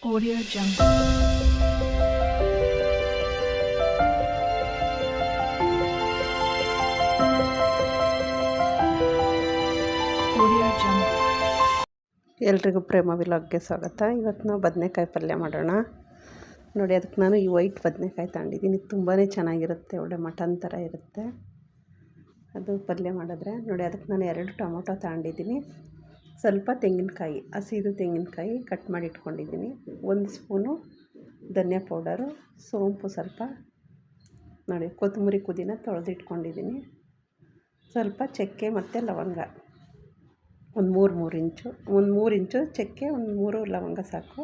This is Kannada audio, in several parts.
Audio Jungle. Audio Jungle. ಎಲ್ರಿಗೂ ಪ್ರೇಮ ವಿಲಾಗ್ಗೆ ಸ್ವಾಗತ. ಇವತ್ತು ನಾವು ಬದನೆಕಾಯಿ ಪಲ್ಯ ಮಾಡೋಣ. ನೋಡಿ, ಅದಕ್ಕೆ ನಾನು ಈ ವೈಟ್ ಬದನೆಕಾಯಿ ತಗೊಂಡಿದ್ದೀನಿ. ತುಂಬಾ ಚೆನ್ನಾಗಿರುತ್ತೆ, ಒಳ್ಳೆ ಮಟನ್ ಥರ ಇರುತ್ತೆ ಅದು ಪಲ್ಯ ಮಾಡಿದ್ರೆ. ನೋಡಿ, ಅದಕ್ಕೆ ನಾನು 2 ಟೊಮೊಟೊ ತಗೊಂಡಿದ್ದೀನಿ. ಸ್ವಲ್ಪ ತೆಂಗಿನಕಾಯಿ, ಹಸಿದು ತೆಂಗಿನಕಾಯಿ ಕಟ್ ಮಾಡಿ ಇಟ್ಕೊಂಡಿದ್ದೀನಿ. 1 ಸ್ಪೂನು ಧನಿಯಾ ಪೌಡರು, ಸೋಂಪು ಸ್ವಲ್ಪ, ನೋಡಿ ಕೊತ್ತಂಬರಿ ಪುದೀನ ತೊಳೆದಿಟ್ಕೊಂಡಿದ್ದೀನಿ. ಸ್ವಲ್ಪ ಚಕ್ಕೆ ಮತ್ತು ಲವಂಗ, ಒಂದು 3 ಇಂಚು ಚಕ್ಕೆ, ಒಂದು 3 ಲವಂಗ ಸಾಕು.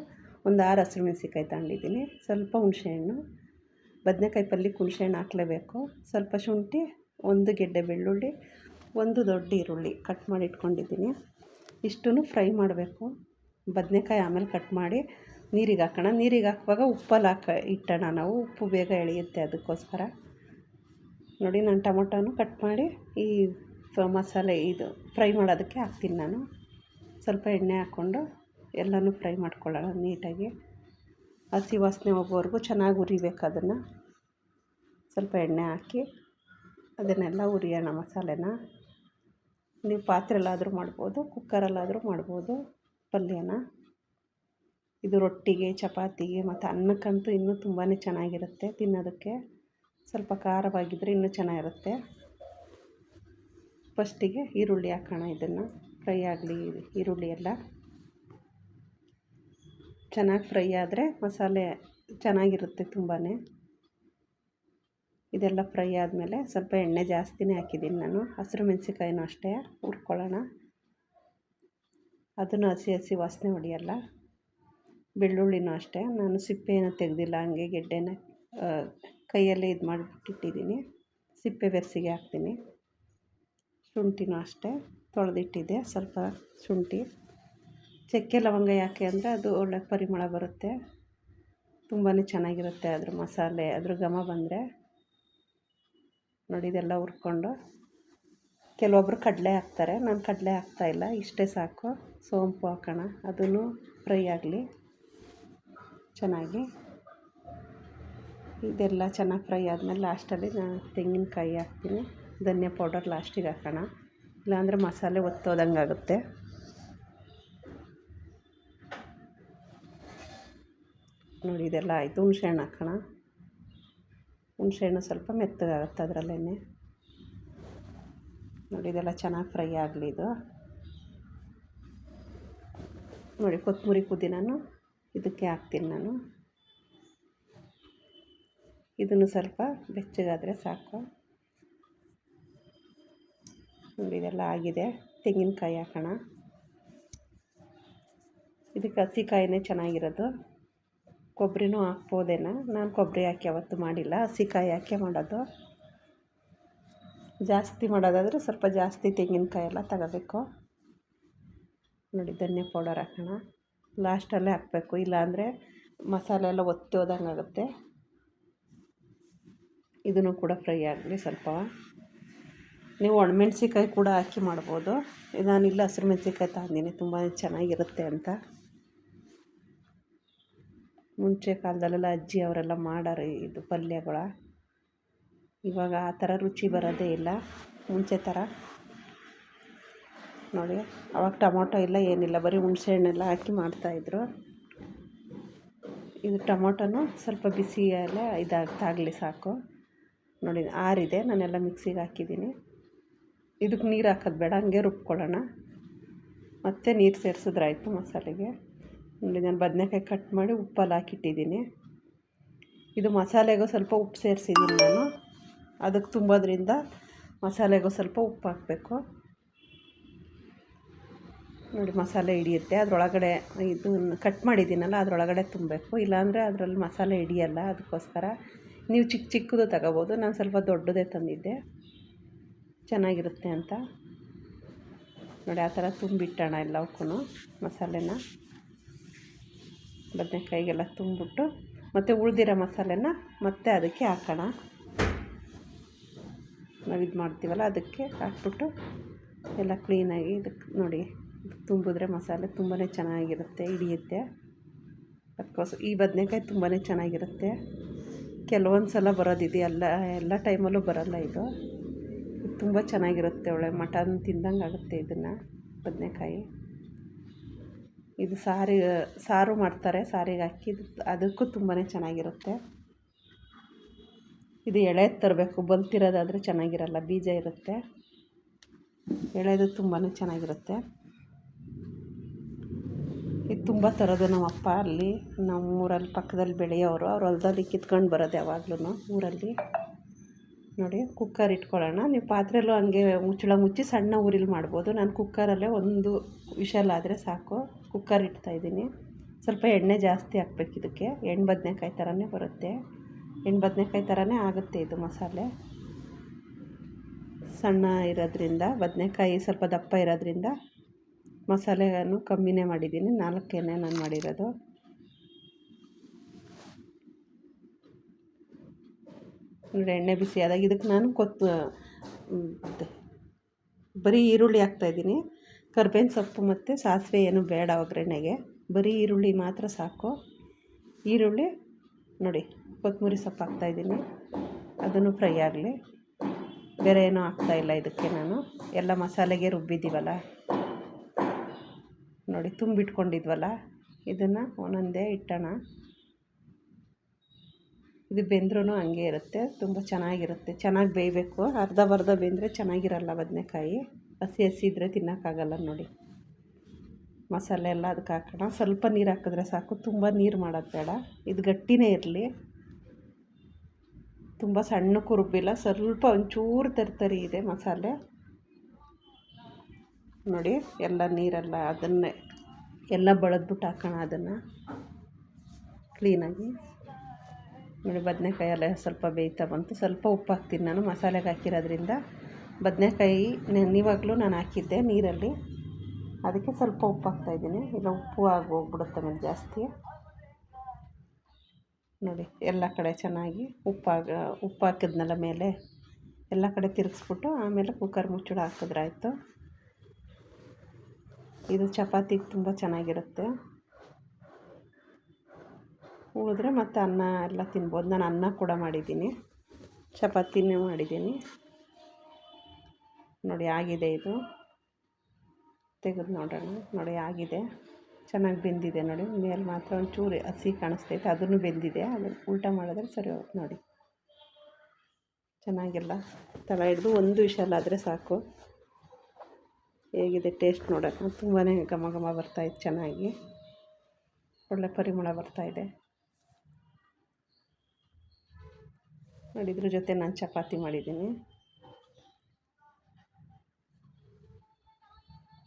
ಒಂದು 6 ಹಸಿಮೆಣಸಿಕಾಯಿ ತಗೊಂಡಿದ್ದೀನಿ. ಸ್ವಲ್ಪ ಹುಣಸೆಹಣ್ಣು, ಬದನೆಕಾಯಿ ಪಲ್ಯಕ್ಕೆ ಹುಣಸೆಹಣ್ಣು ಹಾಕಲೇಬೇಕು. ಸ್ವಲ್ಪ ಶುಂಠಿ, 1 ಗೆಡ್ಡೆ ಬೆಳ್ಳುಳ್ಳಿ, 1 ದೊಡ್ಡ ಈರುಳ್ಳಿ ಕಟ್ ಮಾಡಿ ಇಟ್ಕೊಂಡಿದ್ದೀನಿ. ಇಷ್ಟನ್ನು ಫ್ರೈ ಮಾಡಬೇಕು. ಬದನೆಕಾಯಿ ಆಮೇಲೆ ಕಟ್ ಮಾಡಿ ನೀರಿಗೆ ಹಾಕೋಣ. ನೀರಿಗೆ ಹಾಕುವಾಗ ಉಪ್ಪಲ್ಲಿ ಇಟ್ಟೋಣ ನಾವು, ಉಪ್ಪು ಬೇಗ ಎಳೆಯುತ್ತೆ, ಅದಕ್ಕೋಸ್ಕರ. ನೋಡಿ, ನಾನು ಟೊಮೊಟೊನು ಕಟ್ ಮಾಡಿ ಈ ಮಸಾಲೆ ಇದು ಫ್ರೈ ಮಾಡೋದಕ್ಕೆ ಹಾಕ್ತೀನಿ ನಾನು. ಸ್ವಲ್ಪ ಎಣ್ಣೆ ಹಾಕ್ಕೊಂಡು ಎಲ್ಲನೂ ಫ್ರೈ ಮಾಡ್ಕೊಳ್ಳೋಣ ನೀಟಾಗಿ. ಹಸಿ ವಾಸನೆ ಹೋಗೋವರೆಗೂ ಚೆನ್ನಾಗಿ ಹುರಿಬೇಕು ಅದನ್ನು. ಸ್ವಲ್ಪ ಎಣ್ಣೆ ಹಾಕಿ ಅದನ್ನೆಲ್ಲ ಹುರಿಯೋಣ ಮಸಾಲೆನ. ನೀವು ಪಾತ್ರೆಯಲ್ಲಾದರೂ ಮಾಡ್ಬೋದು, ಕುಕ್ಕರಲ್ಲಾದರೂ ಮಾಡ್ಬೋದು ಪಲ್ಯನ. ಇದು ರೊಟ್ಟಿಗೆ, ಚಪಾತಿಗೆ ಮತ್ತು ಅನ್ನಕ್ಕಂತೂ ಇನ್ನೂ ತುಂಬಾ ಚೆನ್ನಾಗಿರುತ್ತೆ ತಿನ್ನೋದಕ್ಕೆ. ಸ್ವಲ್ಪ ಖಾರವಾಗಿದ್ದರೆ ಇನ್ನೂ ಚೆನ್ನಾಗಿರುತ್ತೆ. ಫಸ್ಟಿಗೆ ಈರುಳ್ಳಿ ಹಾಕೋಣ. ಇದನ್ನು ಫ್ರೈ ಆಗಲಿ ಈರುಳ್ಳಿ ಎಲ್ಲ. ಚೆನ್ನಾಗಿ ಫ್ರೈ ಆದರೆ ಮಸಾಲೆ ಚೆನ್ನಾಗಿರುತ್ತೆ ತುಂಬಾ. ಇದೆಲ್ಲ ಫ್ರೈ ಆದಮೇಲೆ ಸ್ವಲ್ಪ ಎಣ್ಣೆ ಜಾಸ್ತಿನೇ ಹಾಕಿದ್ದೀನಿ ನಾನು. ಹಸಿರು ಮೆಣಸಿಕಾಯಿನೂ ಅಷ್ಟೇ ಹುರ್ಕೊಳ್ಳೋಣ. ಅದನ್ನು ಹಸಿ ವಾಸನೆ ಹೊಡೆಯಲ್ಲ. ಬೆಳ್ಳುಳ್ಳಿನೂ ಅಷ್ಟೇ, ನಾನು ಸಿಪ್ಪೆಯನ್ನು ತೆಗೆದಿಲ್ಲ, ಹಂಗೆ ಗೆಡ್ಡೆನ ಕೈಯಲ್ಲೇ ಇದು ಮಾಡಿಬಿಟ್ಟಿದ್ದೀನಿ. ಸಿಪ್ಪೆ ಬೆರೆಸಿಗೆ ಹಾಕ್ತೀನಿ. ಶುಂಠಿನೂ ಅಷ್ಟೇ ತೊಳೆದಿಟ್ಟಿದ್ದೆ, ಸ್ವಲ್ಪ ಶುಂಠಿ. ಚಕ್ಕೆ ಲವಂಗ ಯಾಕೆ ಅಂದರೆ ಅದು ಒಳ್ಳೆ ಪರಿಮಳ ಬರುತ್ತೆ, ತುಂಬಾ ಚೆನ್ನಾಗಿರುತ್ತೆ ಅದ್ರ ಮಸಾಲೆ, ಅದ್ರ ಘಮ ಬಂದರೆ. ನೋಡಿ, ಇದೆಲ್ಲ ಹುರ್ಕೊಂಡು ಕೆಲವೊಬ್ಬರು ಕಡಲೆ ಹಾಕ್ತಾರೆ, ನಾನು ಕಡಲೆ ಹಾಕ್ತಾಯಿಲ್ಲ, ಇಷ್ಟೇ ಸಾಕು. ಸೋಂಪು ಹಾಕೋಣ, ಅದನ್ನು ಫ್ರೈ ಆಗಲಿ ಚೆನ್ನಾಗಿ. ಇದೆಲ್ಲ ಚೆನ್ನಾಗಿ ಫ್ರೈ ಆದಮೇಲೆ ಲಾಸ್ಟಲ್ಲಿ ನಾನು ತೆಂಗಿನಕಾಯಿ ಹಾಕ್ತೀನಿ. ಧನಿಯಾ ಪೌಡರ್ ಲಾಸ್ಟಿಗೆ ಹಾಕೋಣ, ಇಲ್ಲಾಂದರೆ ಮಸಾಲೆ ಒತ್ತೋದಂಗೆ ಆಗುತ್ತೆ. ನೋಡಿ, ಇದೆಲ್ಲ ಆಯಿತು. ಹುಣಸೆಹಣ್ಣು ಹಾಕೋಣ. ಹುಣಸೆಹಣ್ಣು ಸ್ವಲ್ಪ ಮೆತ್ತಗಾಗುತ್ತೆ ಅದರಲ್ಲೇ. ನೋಡಿ, ಇದೆಲ್ಲ ಚೆನ್ನಾಗಿ ಫ್ರೈ ಆಗಲಿ ಇದು. ನೋಡಿ, ಕೊತ್ತಂಬರಿ ಪುದೀನೂ ಇದಕ್ಕೆ ಹಾಕ್ತೀನಿ ನಾನು. ಇದನ್ನು ಸ್ವಲ್ಪ ಬೆಚ್ಚಗಾದರೆ ಸಾಕು. ನೋಡಿ, ಇದೆಲ್ಲ ಆಗಿದೆ. ತೆಂಗಿನಕಾಯಿ ಹಾಕೋಣ. ಇದಕ್ಕೆ ಹಸಿಕಾಯಿನೇ ಚೆನ್ನಾಗಿರೋದು. ಕೊಬ್ಬರಿನೂ ಹಾಕ್ಬೋದೇನೋ, ನಾನು ಕೊಬ್ಬರಿ ಹಾಕಿ ಯಾವತ್ತೂ ಮಾಡಿಲ್ಲ, ಹಸಿಕಾಯಿ ಹಾಕಿ ಮಾಡೋದು. ಜಾಸ್ತಿ ಮಾಡೋದಾದರೆ ಸ್ವಲ್ಪ ಜಾಸ್ತಿ ತೆಂಗಿನಕಾಯಿ ಎಲ್ಲ ತಗೋಬೇಕು. ನೋಡಿ, ಧನಿಯಾ ಪೌಡರ್ ಹಾಕೋಣ, ಲಾಸ್ಟಲ್ಲೇ ಹಾಕಬೇಕು, ಇಲ್ಲಾಂದರೆ ಮಸಾಲೆ ಎಲ್ಲ ಒತ್ತಿ ಹೋದಂಗೆ ಆಗುತ್ತೆ. ಇದನ್ನು ಕೂಡ ಫ್ರೈ ಆಗಲಿ ಸ್ವಲ್ಪ. ನೀವು ಒಣಮೆಣ್ಸಿಕಾಯಿ ಕೂಡ ಹಾಕಿ ಮಾಡ್ಬೋದು. ನಾನಿಲ್ಲ ಹಸಿರು ಮೆಣಸಿಕಾಯಿ ತಗೊಂಡಿನಿ, ತುಂಬಾ ಚೆನ್ನಾಗಿರುತ್ತೆ ಅಂತ. ಮುಂಚೆ ಕಾಲದಲ್ಲೆಲ್ಲ ಅಜ್ಜಿ ಅವರೆಲ್ಲ ಮಾಡೋರು ಇದು ಪಲ್ಯಗಳ. ಇವಾಗ ಆ ಥರ ರುಚಿ ಬರೋದೇ ಇಲ್ಲ ಮುಂಚೆ ಥರ. ನೋಡಿ, ಅವಾಗ ಟೊಮೊಟೊ ಇಲ್ಲ ಏನಿಲ್ಲ, ಬರೀ ಹುಣಸೆಹಣ್ಣೆಲ್ಲ ಹಾಕಿ ಮಾಡ್ತಾಯಿದ್ರು. ಇದು ಟೊಮೊಟೊನೂ ಸ್ವಲ್ಪ ಬಿಸಿಯಲ್ಲೇ ತಾಗಲಿ ಸಾಕು. ನೋಡಿ, ಆರಿದೆ, ನಾನೆಲ್ಲ ಮಿಕ್ಸಿಗೆ ಹಾಕಿದ್ದೀನಿ. ಇದಕ್ಕೆ ನೀರು ಹಾಕೋದು ಬೇಡ, ಹಂಗೆ ರುಬ್ಕೊಳ್ಳೋಣ. ಮತ್ತೆ ನೀರು ಸೇರಿಸಿದ್ರಾಯ್ತು ಮಸಾಲೆಗೆ. ನೋಡಿ, ನಾನು ಬದನೆಕಾಯಿ ಕಟ್ ಮಾಡಿ ಉಪ್ಪಲ್ಲಿ ಹಾಕಿಟ್ಟಿದ್ದೀನಿ. ಇದು ಮಸಾಲೆಗೂ ಸ್ವಲ್ಪ ಉಪ್ಪು ಸೇರಿಸಿದ್ದೀನಿ ನಾನು. ಅದಕ್ಕೆ ತುಂಬೋದ್ರಿಂದ ಮಸಾಲೆಗೂ ಸ್ವಲ್ಪ ಉಪ್ಪು ಹಾಕಬೇಕು. ನೋಡಿ, ಮಸಾಲೆ ಹಿಡಿಯುತ್ತೆ ಅದರೊಳಗಡೆ. ಇದನ್ನು ಕಟ್ ಮಾಡಿದ್ದೀನಲ್ಲ ಅದರೊಳಗಡೆ ತುಂಬಬೇಕು, ಇಲ್ಲಾಂದರೆ ಅದರಲ್ಲಿ ಮಸಾಲೆ ಹಿಡಿಯಲ್ಲ. ಅದಕ್ಕೋಸ್ಕರ ನೀವು ಚಿಕ್ಕದು ತಗೋಬೋದು, ನಾನು ಸ್ವಲ್ಪ ದೊಡ್ಡದೇ ತಂದಿದ್ದೆ, ಚೆನ್ನಾಗಿರುತ್ತೆ ಅಂತ. ನೋಡಿ, ಆ ಥರ ತುಂಬಿಟ್ಟೋಣ ಎಲ್ಲವಕ್ಕೂ ಮಸಾಲೆನ. ಬದನೆಕಾಯಿಗೆಲ್ಲ ತುಂಬಿಬಿಟ್ಟು ಮತ್ತು ಉಳಿದಿರೋ ಮಸಾಲೆನ ಮತ್ತೆ ಅದಕ್ಕೆ ಹಾಕೋಣ. ನಾವು ಇದು ಮಾಡ್ತೀವಲ್ಲ ಅದಕ್ಕೆ ಹಾಕ್ಬಿಟ್ಟು ಎಲ್ಲ ಕ್ಲೀನಾಗಿ ಇದಕ್ಕೆ ನೋಡಿ, ತುಂಬಿದ್ರೆ ಮಸಾಲೆ ತುಂಬಾ ಚೆನ್ನಾಗಿರುತ್ತೆ, ಹಿಡಿಯುತ್ತೆ. ಅದಕ್ಕೋಸ್ಕರ ಈ ಬದನೇಕಾಯಿ ತುಂಬಾ ಚೆನ್ನಾಗಿರುತ್ತೆ. ಕೆಲವೊಂದು ಸಲ ಬರೋದಿದೆ, ಎಲ್ಲ ಟೈಮಲ್ಲೂ ಬರೋಲ್ಲ. ಇದು ತುಂಬ ಚೆನ್ನಾಗಿರುತ್ತೆ. ಒಳ್ಳೆ ಮಟನ್ ತಿಂದಂಗೆ ಆಗುತ್ತೆ ಇದನ್ನು ಬದನೇಕಾಯಿ. ಇದು ಸಾರು ಮಾಡ್ತಾರೆ, ಸಾರಿಗೆ ಹಾಕಿ ಅದಕ್ಕೂ ತುಂಬಾ ಚೆನ್ನಾಗಿರುತ್ತೆ. ಇದು ಎಳೆದು ತರಬೇಕು, ಬಲ್ತಿರೋದಾದರೆ ಚೆನ್ನಾಗಿರಲ್ಲ, ಬೀಜ ಇರುತ್ತೆ. ಎಳೆದು ತುಂಬಾ ಚೆನ್ನಾಗಿರುತ್ತೆ. ಇದು ತುಂಬ ತರೋದು ನಮ್ಮ ಅಪ್ಪ ಅಲ್ಲಿ ನಮ್ಮೂರಲ್ಲಿ ಪಕ್ಕದಲ್ಲಿ ಬೆಳೆಯೋರು, ಅವ್ರು ಹೊಲದಲ್ಲಿ ಕಿತ್ಕೊಂಡು ಬರೋದು ಯಾವಾಗ್ಲೂ ಊರಲ್ಲಿ. ನೋಡಿ, ಕುಕ್ಕರ್ ಇಟ್ಕೊಳ್ಳೋಣ. ನೀವು ಪಾತ್ರೆಯಲ್ಲೂ ಹಂಗೆ ಮುಚ್ಚಳ ಮುಚ್ಚಿ ಸಣ್ಣ ಊರಿಲಿ ಮಾಡ್ಬೋದು. ನಾನು ಕುಕ್ಕರಲ್ಲೇ ಒಂದು ವಿಷಲ್ ಆದರೆ ಸಾಕು. ಕುಕ್ಕರ್ ಇಡ್ತಾಯಿದ್ದೀನಿ. ಸ್ವಲ್ಪ ಎಣ್ಣೆ ಜಾಸ್ತಿ ಹಾಕ್ಬೇಕು ಇದಕ್ಕೆ. ಎಣ್ಣೆ ಬದನೇಕಾಯಿ ಥರನೇ ಬರುತ್ತೆ, ಎಣ್ಣೆ ಬದನೇಕಾಯಿ ಥರನೇ ಆಗುತ್ತೆ ಇದು ಮಸಾಲೆ. ಸಣ್ಣ ಇರೋದ್ರಿಂದ ಬದನೇಕಾಯಿ ಸ್ವಲ್ಪ ದಪ್ಪ ಇರೋದ್ರಿಂದ ಮಸಾಲೆಯನ್ನು ಕಮ್ಮಿನೇ ಮಾಡಿದ್ದೀನಿ. 4 ನಾನು ಮಾಡಿರೋದು. ನೋಡಿ, ಎಣ್ಣೆ ಬಿಸಿ ಆದಾಗ ಇದಕ್ಕೆ ನಾನು ಬರೀ ಈರುಳ್ಳಿ ಹಾಕ್ತಾಯಿದ್ದೀನಿ. ಕರ್ಬೇವಿನ ಸೊಪ್ಪು ಮತ್ತು ಸಾಸಿವೆ ಏನು ಬೇಡ ಒಗ್ಗರಣೆಗೆ, ಬರೀ ಈರುಳ್ಳಿ ಮಾತ್ರ ಸಾಕು. ಈರುಳ್ಳಿ ನೋಡಿ, ಕೊತ್ತಂಬರಿ ಸೊಪ್ಪು ಹಾಕ್ತಾಯಿದ್ದೀನಿ, ಅದನ್ನು ಫ್ರೈ ಆಗಲಿ. ಬೇರೆ ಏನೂ ಹಾಕ್ತಾಯಿಲ್ಲ ಇದಕ್ಕೆ ನಾನು. ಎಲ್ಲ ಮಸಾಲೆಗೆ ರುಬ್ಬಿದ್ದೀವಲ್ಲ ನೋಡಿ, ತುಂಬಿಟ್ಕೊಂಡಿದ್ವಲ್ಲ, ಇದನ್ನು ಒಂದೊಂದೇ ಇಟ್ಟೋಣ. ಇದು ಬೆಂದ್ರೂ ಹಂಗೆ ಇರುತ್ತೆ, ತುಂಬ ಚೆನ್ನಾಗಿರುತ್ತೆ. ಚೆನ್ನಾಗಿ ಬೇಯಬೇಕು. ಅರ್ಧ ಬೆಂದರೆ ಚೆನ್ನಾಗಿರಲ್ಲ ಬದನೇಕಾಯಿ. ಹಸಿ ಇದ್ದರೆ ತಿನ್ನೋಕ್ಕಾಗಲ್ಲ. ನೋಡಿ, ಮಸಾಲೆ ಎಲ್ಲ ಅದಕ್ಕೆ ಹಾಕೋಣ. ಸ್ವಲ್ಪ ನೀರು ಹಾಕಿದ್ರೆ ಸಾಕು, ತುಂಬ ನೀರು ಮಾಡೋದು ಬೇಡ. ಇದು ಗಟ್ಟಿನೇ ಇರಲಿ, ತುಂಬ ಸಣ್ಣಕ್ಕೂ ರುಬ್ಬಿಲ್ಲ, ಸ್ವಲ್ಪ ಒಂಚೂರು ತರ್ತರಿ ಇದೆ ಮಸಾಲೆ. ನೋಡಿ, ಎಲ್ಲ ನೀರೆಲ್ಲ ಅದನ್ನೇ ಎಲ್ಲ ಬಳೆದ್ಬಿಟ್ಟು ಹಾಕೋಣ ಅದನ್ನು ಕ್ಲೀನಾಗಿ. ನೋಡಿ, ಬದನೇಕಾಯಿ ಎಲ್ಲ ಸ್ವಲ್ಪ ಬೇಯ್ತಾ ಬಂತು. ಸ್ವಲ್ಪ ಉಪ್ಪು ಹಾಕ್ತೀನಿ ನಾನು, ಮಸಾಲೆಗೆ ಹಾಕಿರೋದ್ರಿಂದ. ಬದನೇಕಾಯಿ ನೆನೆಯುವಾಗಲೂ ನಾನು ಹಾಕಿದ್ದೆ ನೀರಲ್ಲಿ, ಅದಕ್ಕೆ ಸ್ವಲ್ಪ ಉಪ್ಪು ಹಾಕ್ತಾಯಿದ್ದೀನಿ. ಇಲ್ಲ ಉಪ್ಪು ಹೋಗ್ಬಿಡುತ್ತೆ ಆಮೇಲೆ ಜಾಸ್ತಿ. ನೋಡಿ, ಎಲ್ಲ ಕಡೆ ಚೆನ್ನಾಗಿ ಉಪ್ಪು ಹಾಕಿದ್ನಲ್ಲ ಮೇಲೆ, ಎಲ್ಲ ಕಡೆ ತಿರುಗಿಸ್ಬಿಟ್ಟು ಆಮೇಲೆ ಕುಕ್ಕರ್ ಮುಚ್ಚಳ ಹಾಕಿದ್ರೆ ಆಯಿತು. ಇದು ಚಪಾತಿಗೆ ತುಂಬ ಚೆನ್ನಾಗಿರುತ್ತೆ. ಉಳಿದ್ರೆ ಮತ್ತು ಅನ್ನ ಎಲ್ಲ ತಿನ್ಬೋದು. ನಾನು ಅನ್ನ ಕೂಡ ಮಾಡಿದ್ದೀನಿ, ಚಪಾತಿನೇ ಮಾಡಿದ್ದೀನಿ. ನೋಡಿ, ಆಗಿದೆ. ಇದು ತೆಗೆದು ನೋಡೋಣ. ನೋಡಿ, ಆಗಿದೆ, ಚೆನ್ನಾಗಿ ಬೆಂದಿದೆ. ನೋಡಿ, ಮೇಲೆ ಮಾತ್ರ ಒಂಚೂರು ಹಸಿ ಕಾಣಿಸ್ತೈತೆ, ಅದನ್ನು ಬೆಂದಿದೆ. ಅದನ್ನು ಉಲ್ಟಾ ಮಾಡಿದ್ರೆ ಸರಿ ಹೋಗುತ್ತೆ. ನೋಡಿ, ಚೆನ್ನಾಗಿಲ್ಲ, ತಳ ಹಿಡಿದು ಒಂದು ವಿಷಲ್ ಸಾಕು. ಹೇಗಿದೆ ಟೇಸ್ಟ್ ನೋಡೋಣ. ತುಂಬಾ ಘಮ ಬರ್ತಾಯಿದೆ, ಚೆನ್ನಾಗಿ ಒಳ್ಳೆ ಪರಿಮಳ ಬರ್ತಾಯಿದೆ. ನೋಡಿ, ಇದ್ರ ಜೊತೆ ನಾನು ಚಪಾತಿ ಮಾಡಿದ್ದೀನಿ.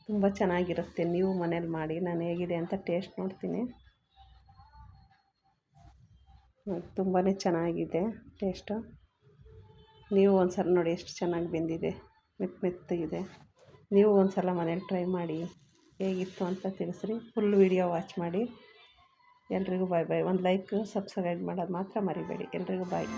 ತುಂಬ ಚೆನ್ನಾಗಿರುತ್ತೆ. ನೀವು ಮನೇಲಿ ಮಾಡಿ. ನಾನು ಹೇಗಿದೆ ಅಂತ ಟೇಸ್ಟ್ ನೋಡ್ತೀನಿ. ತುಂಬಾ ಚೆನ್ನಾಗಿದೆ ಟೇಸ್ಟು. ನೀವು ಒಂದು ಸಲ ನೋಡಿ, ಎಷ್ಟು ಚೆನ್ನಾಗಿ ಬೆಂದಿದೆ, ಮೆತ್ತಗಿದೆ. ನೀವು ಒಂದು ಸಲ ಮನೇಲಿ ಟ್ರೈ ಮಾಡಿ, ಹೇಗಿತ್ತು ಅಂತ ತಿಳಿಸ್ರಿ. ಫುಲ್ ವೀಡಿಯೋ ವಾಚ್ ಮಾಡಿ. ಎಲ್ರಿಗೂ ಬಾಯ್. ಒಂದು ಲೈಕ್ ಸಬ್ಸ್ಕ್ರೈಬ್ ಮಾಡೋದು ಮಾತ್ರ ಮರಿಬೇಡಿ. ಎಲ್ರಿಗೂ ಬಾಯ್.